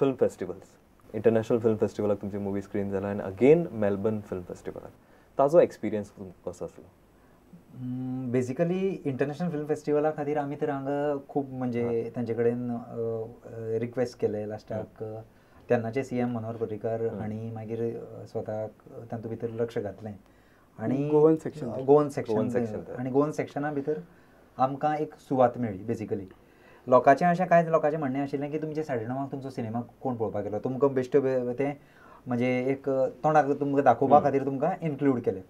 Film festivals, international film फेस्टिवलाक तुमची movie screen जाला आनी अगेन मेलबर्न फिल्म फेस्टिवलाक, ताजो एक्सपिरियन्स कसो आसलो? बेसिकली इंटरनॅशनल फिल्म फेस्टिवला खातीर आमी तर हांगा खूब म्हणजे तांचे कडेन रिक्वेस्ट केले लास्टाक. तेन्नाचे CM मनोहर पर्रीकार हांणी मागीर स्वताक तातूंत भितर लक्ष घातलें आनी गोवन सेक्शन आनी गोवन सेक्शना भितर आमकां एक सुवात मेळ्ळी. बेसिकली लोकांचें अशें कांयच लोकांचें म्हणणें आशिल्लें की तुमचे 9:30 तुमचो सिनेमा कोण पळोवपाक गेलो, तुमकां बेश्टे तें म्हणजे एक तोंडाक तुमकां दाखोवपा खातीर तुमकां इन्क्लूड केलें.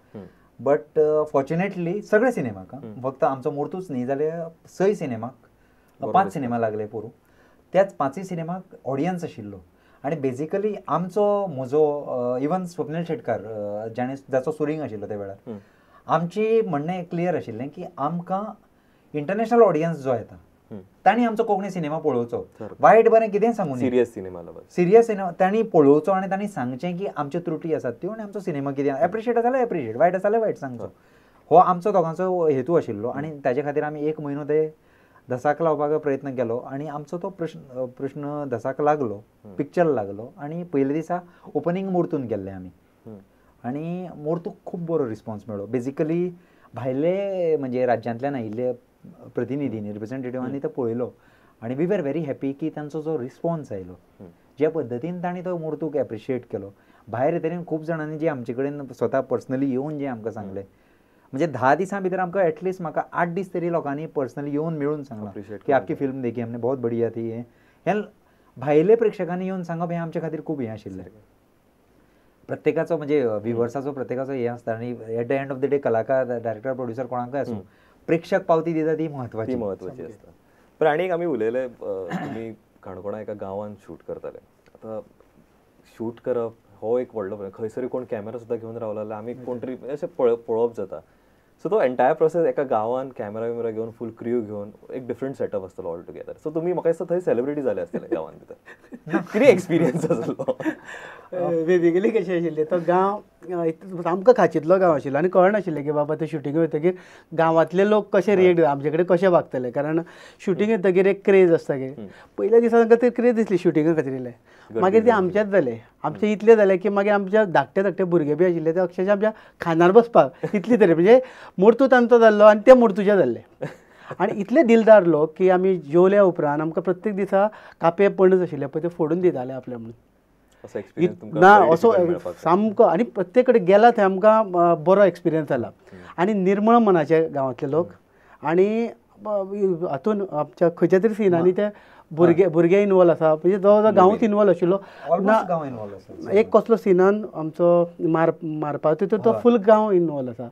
बट फॉर्च्युनेटली सगळे सिनेमाक, फक्त आमचो मोर्तूच न्ही जाल्यार 6 सिनेमाक 5 सिनेमा लागले पोरू. त्याच 5 सिनेमाक ऑडियन्स आशिल्लो आनी बेसिकली म्हजो इवन स्वप्नील शेटकार जाचो सुरींग आशिल्लो त्या वेळार, आमची म्हणणें क्लियर आशिल्लें की आमकां इंटरनॅशनल ऑडियन्स जो येता तांणी आमचो कोंकणी सिनेमा पळोवचो, वायट बरें कितें सांगून सिरियस सिनेमा तांणी पळोवचो आनी तांणी सांगचें की आमच्यो त्रुटी आसात त्यो आनी आमचो सिनेमा कितें एप्रिशिएट जाल्यार एप्रिशिएट, वायट आसा जाल्यार वायट सांगचो. हो आमचो दोगांचो हेतू आशिल्लो आनी ताचे खातीर आमी 1 म्हयनो ते धसाक लावपाक प्रयत्न केलो आनी आमचो तो प्रश्न धसाक लागलो, पिक्चर लागलो आनी पयले दिसा ओपनिंग मोर्तून गेल्ले आमी आनी मोर्तूक खूब बरो रिस्पॉन्स मेळ्ळो. बेसिकली भायले म्हणजे राज्यांतल्यान आयिल्ले प्रतिनिधींनी रिप्रेझेंटेटिव्हांनी तो पळयलो आनी वी वर व्हेरी हॅपी की तांचो जो रिस्पॉन्स आयलो, ज्या पद्दतीन तांणी तो मोर्तूक एप्रिशिएट केलो. भायर तरेन खूब जाणांनी जे आमचे कडेन स्वता पर्सनली येवन जे आमकां सांगलें, म्हणजे 10 दिसां भितर आमकां एटलिस्ट म्हाका 8 दीस तरी लोकांनी पर्सनली येवन मेळून सांगलां की आपकी फिल्म देखी हमने बहुत बढिया थी. हें भायले प्रेक्षकांनी येवन सांगप हें आमचे खातीर खूब हें आशिल्लें. प्रत्येकाचो म्हणजे व्ह्युअर्साचो प्रत्येकाचो हें आसता आनी at the end of the day कलाकार, डायरेक्टर, प्रोड्युसर कोणाकय आसूं, प्रेक्षक पावती दिता ती म्हत्वाची आसता. पण आनी एक आमी उलयले, तुमी काणकोणा एका गांवांत शूट करताले. आतां शूट करप हो एक व्हडलो खंयसरी कोण कॅमेरा सुद्दां घेवन रावलो जाल्यार आमी कोण तरी अशें पळोवप जाता. सो तो एंटायर प्रोसेस एका गांवांत कॅमेरा घेवन फूल क्रू घेवन एक डिफरंट सेटअप आसतलो ऑल टुगेदर. सो तुमी म्हाका दिसता थंय सेलिब्रिटी जाले आसतले गांवांत भितर. कितें एक्सपिरियन्स आसलो? बेसिकली कशें आशिल्लें, तो गांव आमकां खाचेंतलो गांव आशिल्लो आनी कळनाशिल्लें की बाबा ते शूटिंग वयतकीर गांवांतले लोक कशे रिएक्ट, आमचे कडेन कशे वागतले. कारण शूटिंग येतकीर एक क्रेज आसता की पयल्या दिसा तांकां ती क्रेज दिसली शूटिंगा खातीर इल्लें, मागीर ते आमचेच जाले. आमचे इतले जाले की मागीर आमच्या धाकटे भुरगे बी आशिल्ले ते अक्षरशः आमच्या खांदार बसपाक इतली तरी म्हणजे मोर्तू तांचो जाल्लो आनी ते मोर्तूचे जाल्ले. आनी इतले दिलदार लोक की आमी जेवल्या उपरांत आमकां प्रत्येक दिसा कापे पणस आशिल्ले पळय ते फोडून दिताले आपले म्हणून. ना असो सामको आनी प्रत्येक कडेन गेला थंय आमकां बरो एक्सपिरियन्स जाला आनी निर्मळ मनाचे गांवांतले लोक. आनी हातून आमच्या खंयच्या तरी सिनांनी ते भुरगे इनवॉल्व आसा, म्हणजे जवळ जवळ गांवूच इनवॉल्व आशिल्लो ना. एक कसलो सिनान आमचो मारपाक तितून तो फूल गांव इनवॉल्व आसा.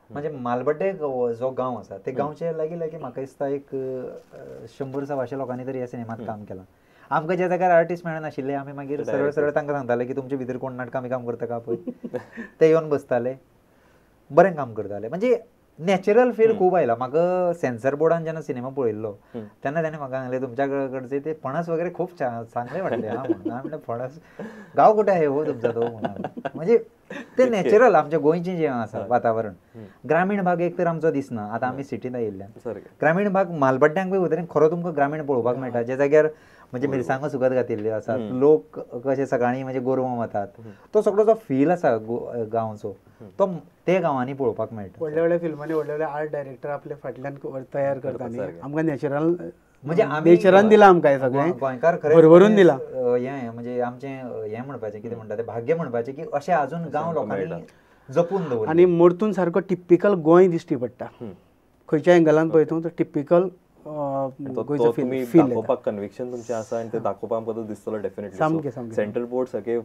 म्हणजे मालबड्डे जो गांव आसा ते गांवचे लागीं म्हाका दिसता एक 100-125 लोकांनी तरी ह्या सिनेमांत काम केलां. आमकां ज्या जाग्यार आर्टिस्ट मेळनाशिल्ले आमी मागीर सरळ तांकां सांगताले की तुमचे भितर कोण नाटकां काम करता काय पळय, ते येवन बसताले, बरें काम करताले. म्हणजे नॅचरल फील खूब आयला. म्हाका सेन्सर बोर्डान जेन्ना सिनेमा पळयल्लो तेन्ना ताणें म्हाका सांगलें तुमच्या कडचे ते फणस वगैरे खूब चांगले वाटले. म्हणून फणस गांव कुठे आहे हो तुमचा तो म्हणून. म्हणजे ते नॅचरल आमच्या गोंयचें जें आसा वातावरण. ग्रामीण भाग एक तर आमचो दिसना. आतां आमी सिटींत आयिल्ल्यान ग्रामीण भाग मालबड्ड्यांक वयतरेन खरो तुमकां ग्रामीण पळोवपाक मेळटा, ज्या जाग्यार म्हणजे मिरसांगो सुकत घातिल्ल्यो आसात, लोक कशे सकाळीं म्हणजे गोरवां वतात, तो सगळो जो फील आसा गांवचो तो ते गांवांनी पळोवपाक मेळटा. व्हडल्या व्हडल्या फिल्मांनी व्हडले व्हडले आर्ट डायरेक्टर आपले फाटल्यान तयार करता न्ही, आमकां नॅचरल म्हणजे नेचरान दिलां आमकां हें सगळें गोंयकार भरभरून दिलां. हें म्हणजे आमचें हें म्हणपाचें कितें म्हणटा तें भाग्य म्हणपाचें की अशें आजून गांव लोकांनी जपून दवरला. आनी मोर्तून सारको टिपिकल गोंय दिश्टी पडटा. खंयच्या एंगलान पळयतूं तो टिपिकल गोंयचो फील दाखोवपाक कन्विक्शन तुमचें आसा आनी तें दाखोवपाक आमकां दिसतलो डेफिनेटली. सेंट्रल बोर्ड सारके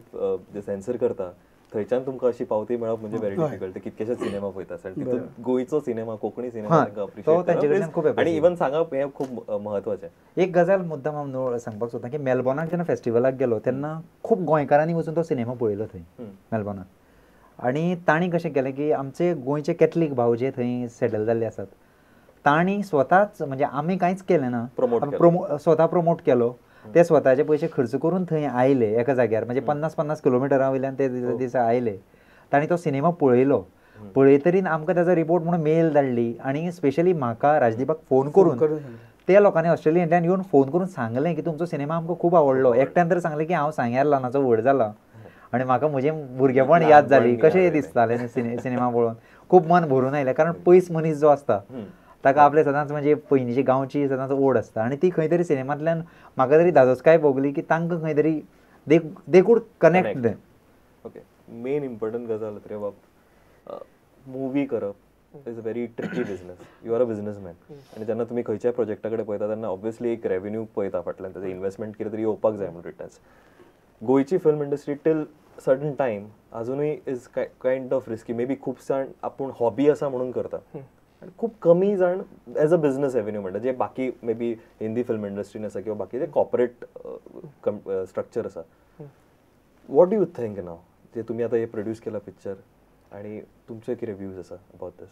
जे सेन्सर करता थंयच्यान तुमकां अशी पावती मेळप म्हणजे व्हेरी डिफिकल्ट. कितकेशेच सिनेमा पळयता आनी तितून गोंयचो सिनेमा, कोंकणी सिनेमा अप्रिशिएट आनी इवन सांगप हें खूब म्हत्वाचें. एक गजाल मुद्दाम हांव सांगपाक सोदतां की मेलबॉर्नाक जेन्ना फेस्टिवलाक गेलो तेन्ना खूब गोंयकारांनी वचून तो सिनेमा पळयलो थंय मेलबॉर्नाक. आनी तांणी कशें केलें की आमचे गोंयचे कॅथलीक भाव जे थंय सेटल जाल्ले आसात तांणी स्वताच म्हणजे आमी कांयच केलें ना, स्वता प्रमोट केलो. ते स्वताचे पयशे खर्च करून थंय आयले एका जाग्यार, म्हणजे 50-50 किलोमिटरा वयल्यान ते दिसा आयले. तांणी तो सिनेमा पळयलो. पळयतरीन आमकां ताचो रिपोर्ट म्हणून मेल धाडली आनी स्पेशली म्हाका राजदीपाक फोन करून त्या लोकांनी ऑस्ट्रेलियेंतल्यान येवन फोन करून सांगलें की तुमचो सिनेमा आमकां खूब आवडलो. एकट्यान तर सांगलें की हांव सांग्यार ल्हानाचो व्हड जाला आनी म्हाका म्हजें भुरगेपण याद जाली, कशें दिसतालें सिनेमा पळोवन. खूब मन भरून आयलें, कारण पयस मनीस जो आसता ताका आपले सदांच म्हणजे पयलींची गांवची सदांच ओड आसता आनी ती खंय तरी सिनेमांतल्यान म्हाका तरी धादोसकाय भोगली की तांकां खंय तरी दे कूड कनेक्ट. ओके, मेन इम्पॉर्टंट गजाल रे बाब, मुवी करप is a very tricky business. You are a businessman आनी जेन्ना तुमी खंयच्याय प्रोजेक्टा कडेन पळयता तेन्ना ऑब्वियसली एक रेव्हेन्यू पळयता फाटल्यान, ताचें इन्वेस्टमेंट कितें तरी येवपाक जाय म्हणून रिटर्न्स. गोंयची film industry till certain time अजुनूय is kind of risky. Maybe खूब जाण आपूण हॉबी आसा म्हणून करता आनी खूब कमी जाण एज अ बिझनेस रेव्हेन्यू म्हणटा, जे बाकी मे बी हिंदी फिल्म इंडस्ट्रीन आसा किंवा बाकी जे कॉर्पोरेट स्ट्रक्चर आसा. वॉट डू यू थिंक नाव, जे तुमी आतां हे प्रोड्यूस केला पिक्चर आनी तुमचे कितें व्ह्यूज आसा अबाउट दीस?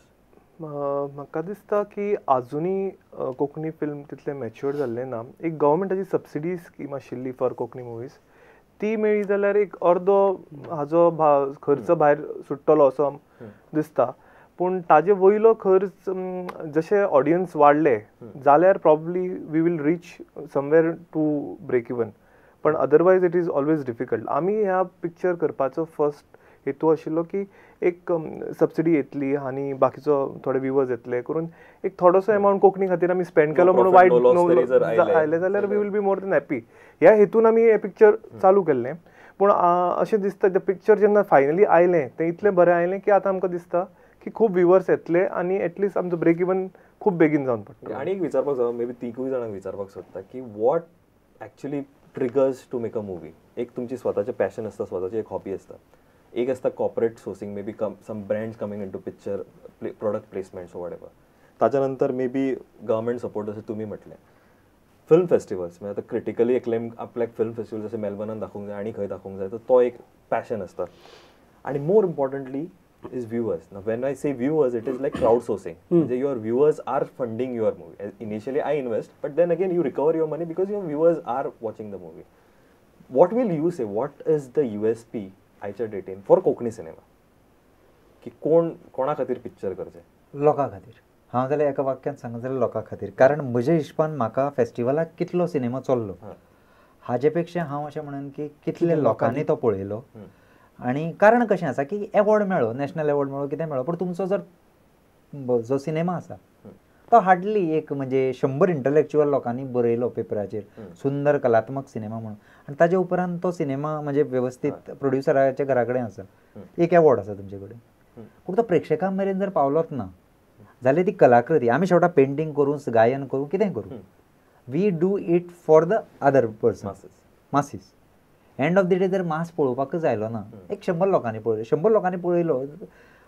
म्हाका दिसता की आजुनी कोंकणी फिल्म तितले मॅच्युअर्ड जाल्ले ना. एक गव्हर्मेंटाची सबसिडी स्कीम आशिल्ली फॉर कोंकणी मुवीज, ती मेळ्ळी जाल्यार एक अर्दो हाजो खर्च भायर सुट्टलो असो दिसता. पूण ताजे वयलो खर्च जशे ऑडियन्स वाडले जाल्यार probably we will reach somewhere to break even. पण otherwise it is always difficult. आमी ह्या पिक्चर करपाचो फर्स्ट हेतू आशिल्लो की एक सबसिडी येतली आनी बाकीचो थोडे व्ह्युअर्स येतले करून एक थोडोसो अमावंट कोंकणी खातीर आमी स्पेंड केलो म्हणून वायट आयले जाल्यार we will be more than happy. ह्या हेतून आमी हे पिक्चर चालू केल्लें. पूण अशें दिसता तें पिक्चर जेन्ना फायनली आयलें तें इतलें बरें आयलें की आतां आमकां दिसता की खूब व्ह्युअर्स येतले आनी एटलिस्ट आमचो ब्रेक इवन खूब बेगीन जावन पडटा. आनी एक विचारपाक जाय, मे बी तिगूय जाणांक विचारपाक सोदता की what actually triggers to make a movie. एक तुमची स्वताचें पॅशन आसता, स्वताची एक हॉबी आसता. एक आसता corporate sourcing, may be some brands coming in to picture product placements whatever. ताच्या नंतर मे बी गव्हर्मेंट सपोर्ट जशें तुमी म्हटलें. फिल्म फेस्टिवल्स म्हणजे आतां क्रिटिकली एक्लेम आपल्याक फिल्म फेस्टिवल जशें मेलबर्नान दाखोवंक जाय आनी खंय दाखोवंक जाय, तो एक पॅशन आसता. आनी मोर importantly is viewers. Now when I say viewers, it is like crowdsourcing. Your viewers are funding your movie. Initially I invest, but then again you recover your money because your viewers are watching the movie. What will you say, what is the USP आयच्या डेटीन for Konkani cinema, की कोणा खातीर picture करचें? लोकां खातीर. हांव जाल्यार एका वाक्यान सांगत जाल्यार लोकां खातीर. कारण म्हज्या हिशपान म्हाका फेस्टिवलाक कितलो सिनेमा चल्लो हाजे पेक्षा हांव अशें म्हणन की कितले लोकांनी तो पळयलो. आनी कारण कशें आसा की एवॉर्ड मेळ्ळो, नॅशनल एवॉर्ड मेळ्ळो, कितें मेळ्ळो, पूण तुमचो जर जो सिनेमा आसा तो हार्डली एक म्हणजे 100 इंटलेक्च्युअल लोकांनी बरयलो पेपराचेर, सुंदर कलात्मक सिनेमा म्हणून, आनी ताजे उपरांत तो सिनेमा म्हणजे व्यवस्थीत प्रोड्युसराच्या घरा कडेन आसा, एक एवॉर्ड आसा तुमचे कडेन, पूण तो प्रेक्षकां मेरेन जर पावलोच ना जाल्यार ती कलाकृती, आमी शेवटा पेंटींग करूं, गायन करूं, कितेंय करूं, we do it for the other person, masses. End of the day जर मास पळोवपाकच आयलो ना, एक 100 लोकांनी पळयलो, 100 लोकांनी पळयलो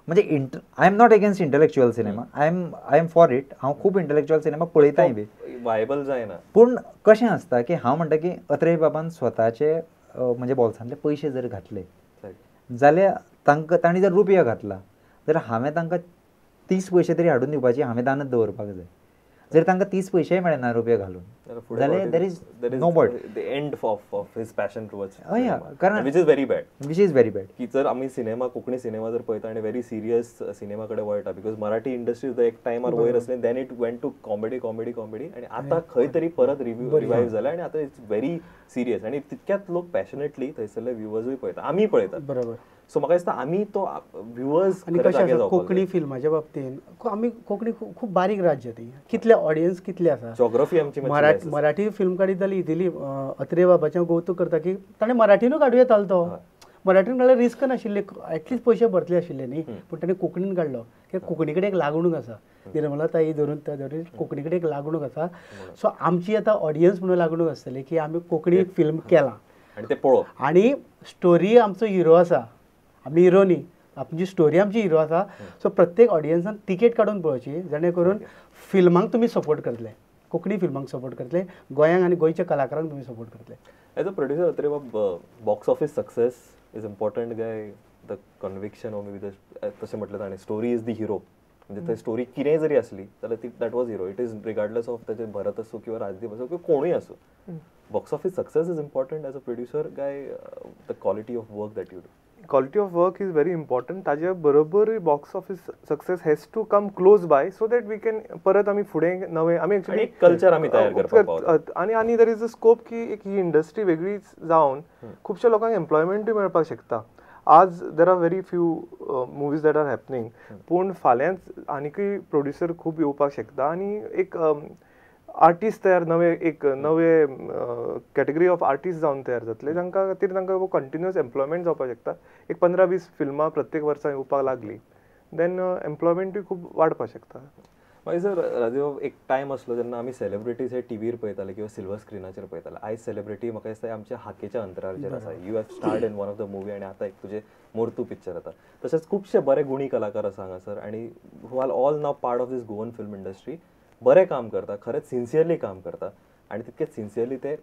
म्हणजे I am not against intellectual cinema, I am for it. हांव खूब इंटलेक्च्युअल सिनेमा पळयताय बी, वायबल जायना. पूण कशें आसता की हांव म्हणटा की अत्रेय बाबान स्वताचे म्हणजे बोल्सांतले पयशे जर घातले जाल्यार तांकां तांणी जर रुपया घातला जाल्यार हांवें तांकां 30 पयशे तरी हाडून दिवपाची हांवें दानत दवरपाक जाय. जर तांकां 30 पयशेय मेळना रुपया घालून जाल्यार there is no but the end of his passion towards कारण विच इज व्हेरी बॅड. की जर आमी सिनेमा, कोंकणी सिनेमा जर पळयता आनी व्हेरी सिरियस सिनेमा कडेन वळटा, बिकॉज मराठी इंडस्ट्री एक टायमार वयर आसली, then it went to comedy आनी आतां खंय तरी परत रिवायव जाला आनी आतां इट्स व्हेरी सिरियस आनी तितक्यात लोक पॅशनेटली थंयसरले व्ह्युअर्सूय पळयता, आमी पळयतात. बरोबर. सो म्हाका दिसता आमी तो व्ह्युअर्स आनी कशें आसा कोंकणी फिल्माच्या बाबतीन आमी कोंकणी खूब बारीक राज्य ती, कितले ऑडियन्स कितले आसा, जॉग्राफी आमची मराठी फिल्म काडीत जाल्यार इजिली अत्रेय बाबाचें कौतुक करता की ताणें मराठीनूय काडूं येतालो तो, मराठीन काडल्यार रिस्क नाशिल्ले, एटलीस्ट पयशे भरतले आशिल्ले न्ही, पूण ताणें कोंकणीन काडलो कित्याक कोंकणी कडेन एक लागणूक आसा, निर्मला ताई धरून त्या धरून कोंकणी कडेन एक लागणूक आसा. सो आमची आतां ऑडियन्स म्हणून लागणूक आसतली की आमी कोंकणी फिल्म केलां आनी ते पळोवप, आनी स्टोरी आमचो हिरो आसा, आमी हिरो न्ही, आमची स्टोरी आमची हिरो आसा. सो प्रत्येक ऑडियन्सान तिकेट काडून पळोवची जेणे करून फिल्मांक तुमी सपोर्ट करतले, कोंकणी फिल्मांक सपोर्ट करतले, गोंयांक आनी गोंयच्या कलाकारांक तुमी सपोर्ट करतले. एज अ प्रोड्युसर अत्रे बाब, box office success is important काय the conviction of maybe तशें म्हटलें ताणें स्टोरी इज द हिरो, म्हणजे थंय स्टोरी कितेंय जरी असली जाल्यार ती that was hero. It is regardless of ताचे भरत असो किंवा राजदीप असो किंवा कोणूय असो. Box office success is important as a producer काय the quality of work that you do. Quality of work is very important. ताजे बरोबर box office success has to come close by so that we can परत आमी फुडें नवे आमी आणि एक कल्चर आमी तयार करपाक पावतात. आनी दर इज अ स्कोप की एक ही इंडस्ट्री वेगळीच जावन खुबशा लोकांक एम्प्लॉयमेंटूय मेळपाक शकता. आज there are very few movies that are happening, पूण फाल्यांच आनीकूय प्रोड्युसर खूब येवपाक शकता आनी एक आर्टिस्ट तयार नवे कॅटेगरी ऑफ आर्टिस्ट जावन तयार जातले, जांकां खातीर तांकां कंटिन्युअस एम्प्लॉयमेंट जावपाक शकता. एक 15-20 फिल्मां प्रत्येक वर्सा येवपाक लागली देन एम्प्लॉयमेंटूय खूब वाडपाक शकता. मागीर सर राजू एक टायम असलो जेन्ना आमी सेलिब्रिटीज हे टीव्हीर पळयताले किंवा सिल्वर स्क्रिनाचेर पळयताले. आयज सेलिब्रिटी म्हाका दिसता आमच्या हाकेच्या अंतराचेर आसा. You have starred in one of the movie आनी आतां एक तुजे मोरतू पिक्चर येता. तशेंच खुबशे बरे गुणी कलाकार आसा हांगासर आनी who are all now part of these Goan film industry. बरें काम करता, खरेंच सिन्सियरली काम करता आनी तितकेच सिन्सियरली ते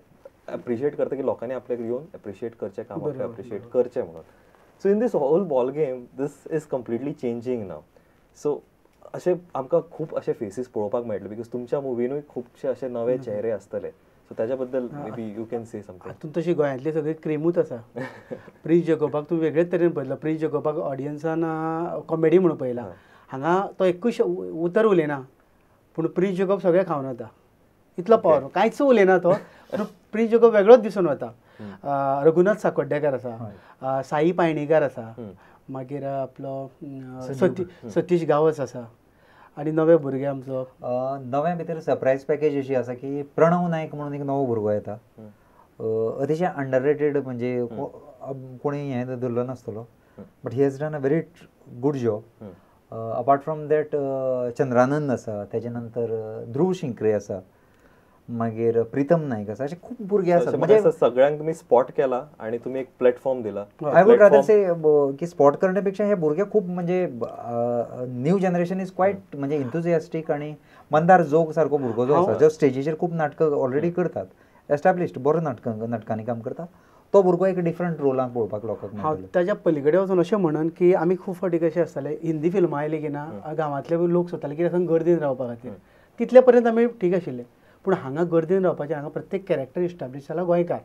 एप्रिशिएट करता की लोकांनी आपल्याक येवन एप्रिशिएट करचें, कामाक एप्रिशिएट करचें म्हणून. So in these whole ball game these is completely changing now. So अशें आमकां खूब अशे फेसीस पळोवपाक मेळटले बिकॉज तुमच्या मुवीनूय खुबशे अशे नवे चेहरे आसतले. सो ताच्या बद्दल may be you can say something. हातून तशी गोंयांतली सगळी क्रिमूच आसा. प्रिन्स जॅकोबाक तूं वेगळेच तरेन पळयलो. प्रिन्स जॅकोबाक ऑडियन्सान कॉमेडी म्हणून पळयला. हांगा तो एकूच उतर उलयना पूण प्रिन्स जॅकोब सगळें खावन वता. इतलो पावर कांयच उलयना तो, पूण प्रिन्स जॅकोब वेगळोच दिसून वता. रघुनाथ साकोड्डेकर आसा, साई पायणीकर आसा, मागीर आपलो सतीश गावस आसा आनी नवे भुरगे आमचो नव्या भितर सरप्रायज पॅकेज अशी आसा की प्रणव नायक म्हणून एक नवो भुरगो येता. अतिशय अंडररेटेड, म्हणजे कोणी हें धरलो नासतलो, but he has done a very good job. Apart from that Chandranand आसा, तेजे नंतर ध्रुव शिंकरे आसा, मागीर प्रीतम नायक आसा, अशे खूब भुरगे आसात. म्हणजे सगळ्यांक तुमी स्पॉट केला आणि तुम्ही एक प्लॅटफॉर्म दिला. आय वूड रादर से की स्पॉट करण्यापेक्षा हे भुरगे खूब म्हणजे न्यू जनरेशन इज क्वायट म्हणजे इंथुजियास्टीक. आणि मंदार जोग सारको भुरगो जो आसा, जो स्टेजीचेर खूब नाटकां ऑलरेडी करतात, एस्टॅब्लिश्ड बरो नाटकांनी काम करता, तो भुरगो एक डिफरंट रोलान पळोवपाक लोकांक हांव ताच्या पलीकडे वचून अशें म्हणन की आमी खूब फावटी कशें आसताले, हिंदी फिल्मां आयली की ना गांवांतले लोक सोदताले कित्याक थंय गर्दीन रावपा खातीर. तितले पर्यंत आमी ठीक आशिल्ले. पूण हांगा गर्दीन रावपाचें, हांगा प्रत्येक कॅरेक्टर इस्टॅब्लीश जाला गोंयकार.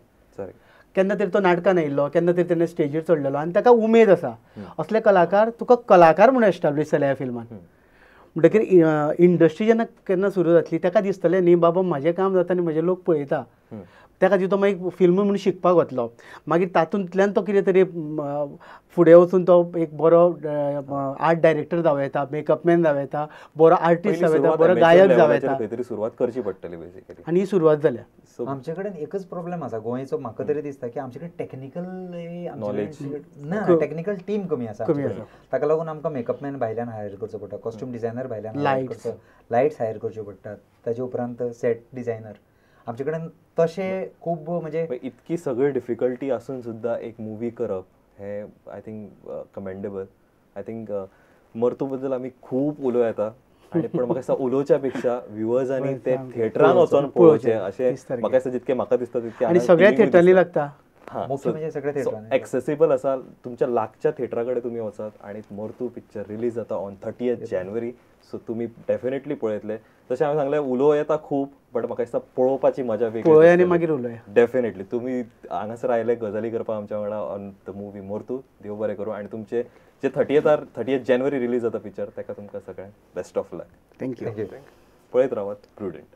केन्ना तरी तो नाटकान येयल्लो, केन्ना तरी तेणें स्टेजीर चडलेलो आनी ताका उमेद आसा. असले कलाकार तुका कलाकार म्हणून एस्टॅब्लीश जाले ह्या फिल्मान. म्हणटकीर इंडस्ट्री जेन्ना केन्ना सुरू जातली ताका दिसतलें न्ही बाबा म्हाजें काम जाता आनी म्हजे लोक पळयता, त्या खातीर तो मागीर फिल्म म्हणून शिकपाक वतलो. मागीर तातूंतल्यान तो कितें तरी फुडें वचून तो एक बरो आर्ट डायरेक्टर जावं येता, मेकअप मॅन जावं येता, बरो आर्टिस्ट जावं येता, बरो गायक जावं येता. खंय तरी सुरवात करची पडटली बेसिकली. आनी ही सुरवात जाल्या. आमचे कडेन एकच प्रॉब्लेम आसा गोंयचो, म्हाका तरी दिसता की आमचे कडेन टेक्निकल नॉलेज ना, टेक्निकल टीम कमी आसा. ताका लागून आमकां मेकअप मॅन भायल्यान हायर करचो पडटा, कॉस्ट्यूम डिझायनर भायल्यान हायर करचो, लायट्स हायर करच्यो पडटात, ताचे उपरांत सेट डिझायनर. आमचे कडेन तशें खूब म्हणजे इतकी सगळी डिफिकल्टी आसून सुद्दां एक मुवी करप हे I think commendable. I think मर्तू बद्दल आमी खूब उलोवं येता आनी पण म्हाका दिसता उलोवच्या पेक्षा व्ह्युअर्सांनी ते थिएटरान वचोन पळोवचें अशें म्हाका दिसता. जितकें म्हाका दिसता तितकें आनी सगळ्या थिएटरांनी लागता. एक्सेसिबल आसा. तुमच्या लागच्या थिएटरा कडेन तुमी वचात आनी मोरतू पिक्चर रिलीज जाता ऑन 30th जानेवारी. सो तुमी डेफिनेटली पळयतले. तशें हांवें सांगलें उलोवं येता खूब, बट म्हाका दिसता पळोवपाची मजा वेगळी आनी मागीर उलोवया. डेफिनेटली तुमी हांगासर आयले गजाली करपाक आमच्या वांगडा ऑन द मुवी मोरतू. देव बरें करूं. आनी तुमचे जे 30th जानेवारी रिलीज जाता पिक्चर ताका तुमकां सगळ्यांक बेस्ट ऑफ लक. थँक्यू. पळयत रावात प्रुडंट.